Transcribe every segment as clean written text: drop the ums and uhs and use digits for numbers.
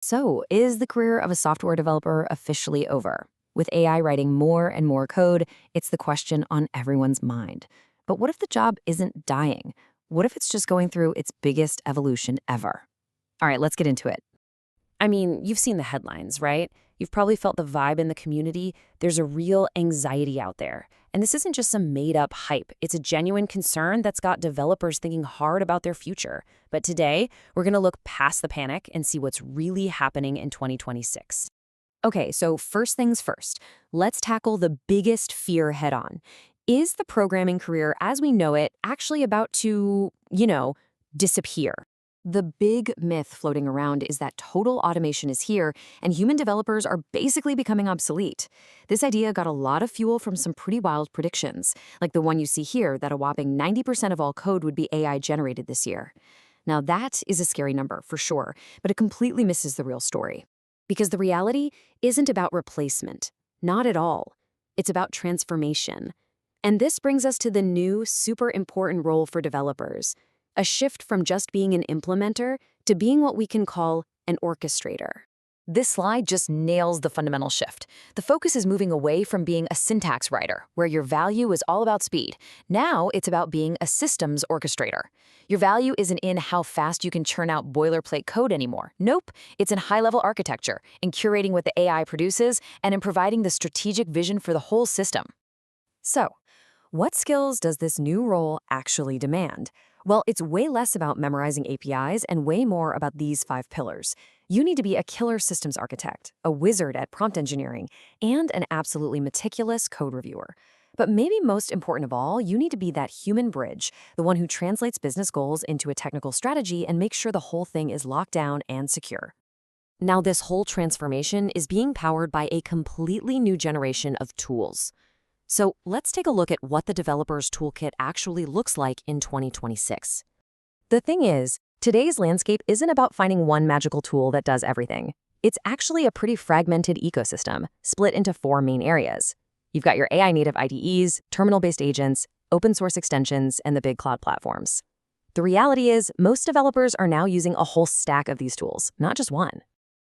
So, is the career of a software developer officially over? With AI writing more and more code, it's the question on everyone's mind. But what if the job isn't dying? What if it's just going through its biggest evolution ever? All right, let's get into it. I mean, you've seen the headlines, right? You've probably felt the vibe in the community. There's a real anxiety out there. And this isn't just some made up hype, it's a genuine concern that's got developers thinking hard about their future. But today, we're going to look past the panic and see what's really happening in 2026. Okay, so first things first, let's tackle the biggest fear head on. Is the programming career as we know it actually about to, disappear? The big myth floating around is that total automation is here and human developers are basically becoming obsolete. This idea got a lot of fuel from some pretty wild predictions, like the one you see here that a whopping 90% of all code would be AI generated this year. Now that is a scary number for sure, but it completely misses the real story. Because the reality isn't about replacement. Not at all. It's about transformation. And this brings us to the new, super important role for developers, a shift from just being an implementer to being what we can call an orchestrator. This slide just nails the fundamental shift. The focus is moving away from being a syntax writer, where your value is all about speed. Now it's about being a systems orchestrator. Your value isn't in how fast you can churn out boilerplate code anymore. Nope, it's in high-level architecture, in curating what the AI produces, and in providing the strategic vision for the whole system. So, what skills does this new role actually demand? Well, it's way less about memorizing APIs and way more about these 5 pillars. You need to be a killer systems architect, a wizard at prompt engineering, and an absolutely meticulous code reviewer. But maybe most important of all, you need to be that human bridge, the one who translates business goals into a technical strategy and makes sure the whole thing is locked down and secure. Now, this whole transformation is being powered by a completely new generation of tools. So let's take a look at what the developer's toolkit actually looks like in 2026. The thing is, today's landscape isn't about finding one magical tool that does everything. It's actually a pretty fragmented ecosystem, split into 4 main areas. You've got your AI-native IDEs, terminal-based agents, open-source extensions, and the big cloud platforms. The reality is, most developers are now using a whole stack of these tools, not just one.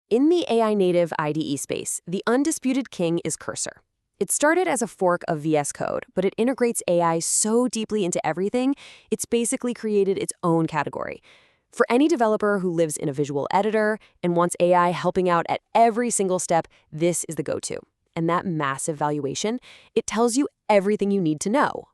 In the AI-native IDE space, the undisputed king is Cursor. It started as a fork of VS Code, but it integrates AI so deeply into everything, it's basically created its own category. For any developer who lives in a visual editor and wants AI helping out at every single step, this is the go-to. And that massive valuation, it tells you everything you need to know.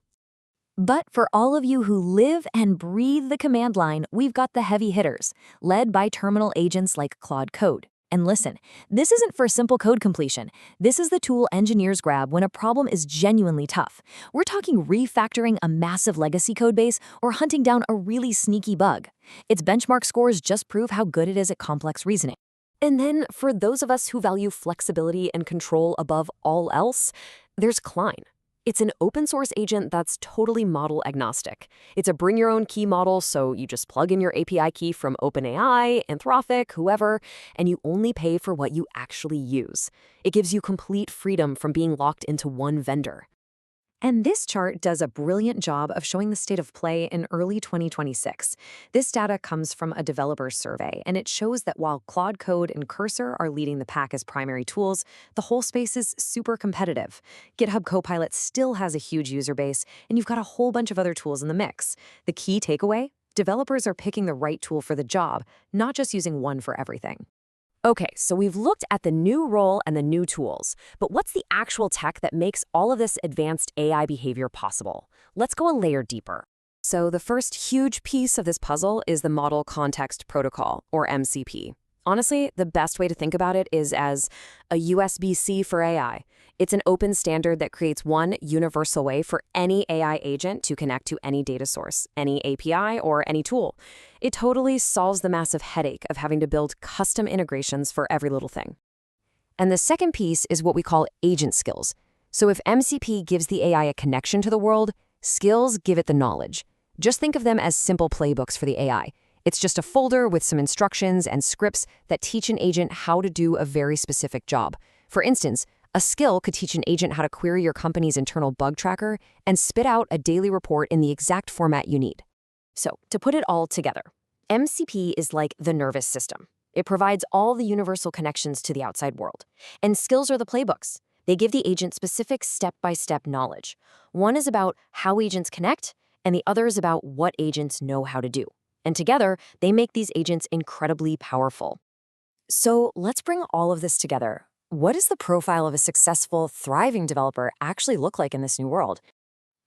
But for all of you who live and breathe the command line, we've got the heavy hitters, led by terminal agents like Claude Code. And listen, this isn't for simple code completion. This is the tool engineers grab when a problem is genuinely tough. We're talking refactoring a massive legacy codebase or hunting down a really sneaky bug. Its benchmark scores just prove how good it is at complex reasoning. And then, for those of us who value flexibility and control above all else, there's Klein. It's an open-source agent that's totally model agnostic. It's a bring-your-own-key model, so you just plug in your API key from OpenAI, Anthropic, whoever, and you only pay for what you actually use. It gives you complete freedom from being locked into one vendor. And this chart does a brilliant job of showing the state of play in early 2026. This data comes from a developer's survey, and it shows that while Claude Code and Cursor are leading the pack as primary tools, the whole space is super competitive. GitHub Copilot still has a huge user base, and you've got a whole bunch of other tools in the mix. The key takeaway? Developers are picking the right tool for the job, not just using one for everything. Okay, so we've looked at the new role and the new tools, but what's the actual tech that makes all of this advanced AI behavior possible? Let's go a layer deeper. So the first huge piece of this puzzle is the Model Context Protocol, or MCP. Honestly, the best way to think about it is as a USB-C for AI. It's an open standard that creates one universal way for any AI agent to connect to any data source, any API, or any tool. It totally solves the massive headache of having to build custom integrations for every little thing. And the second piece is what we call agent skills. So if MCP gives the AI a connection to the world, skills give it the knowledge. Just think of them as simple playbooks for the AI. It's just a folder with some instructions and scripts that teach an agent how to do a very specific job. For instance, a skill could teach an agent how to query your company's internal bug tracker and spit out a daily report in the exact format you need. So, to put it all together, MCP is like the nervous system. It provides all the universal connections to the outside world. And skills are the playbooks. They give the agent specific step-by-step knowledge. One is about how agents connect, and the other is about what agents know how to do. And together, they make these agents incredibly powerful. So let's bring all of this together. What does the profile of a successful, thriving developer actually look like in this new world?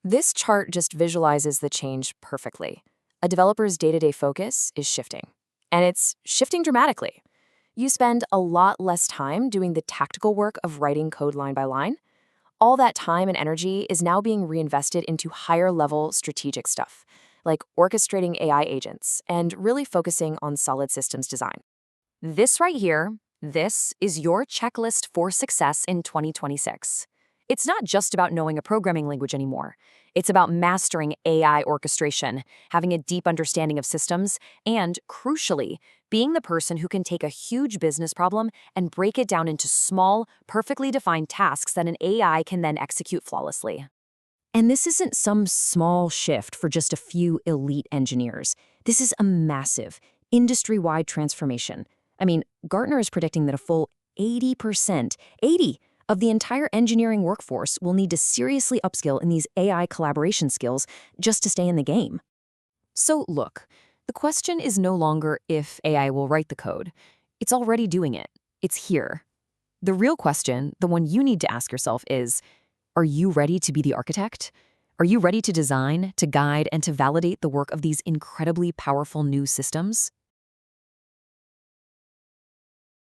This chart just visualizes the change perfectly. A developer's day-to-day focus is shifting. And it's shifting dramatically. You spend a lot less time doing the tactical work of writing code line by line. All that time and energy is now being reinvested into higher-level strategic stuff, like orchestrating AI agents and really focusing on solid systems design. This right here, this is your checklist for success in 2026. It's not just about knowing a programming language anymore. It's about mastering AI orchestration, having a deep understanding of systems, and, crucially, being the person who can take a huge business problem and break it down into small, perfectly defined tasks that an AI can then execute flawlessly. And this isn't some small shift for just a few elite engineers. This is a massive, industry-wide transformation. I mean, Gartner is predicting that a full 80%, 80 of the entire engineering workforce will need to seriously upskill in these AI collaboration skills just to stay in the game. So look, the question is no longer if AI will write the code. It's already doing it. It's here. The real question, the one you need to ask yourself is, are you ready to be the architect? Are you ready to design, to guide, and to validate the work of these incredibly powerful new systems?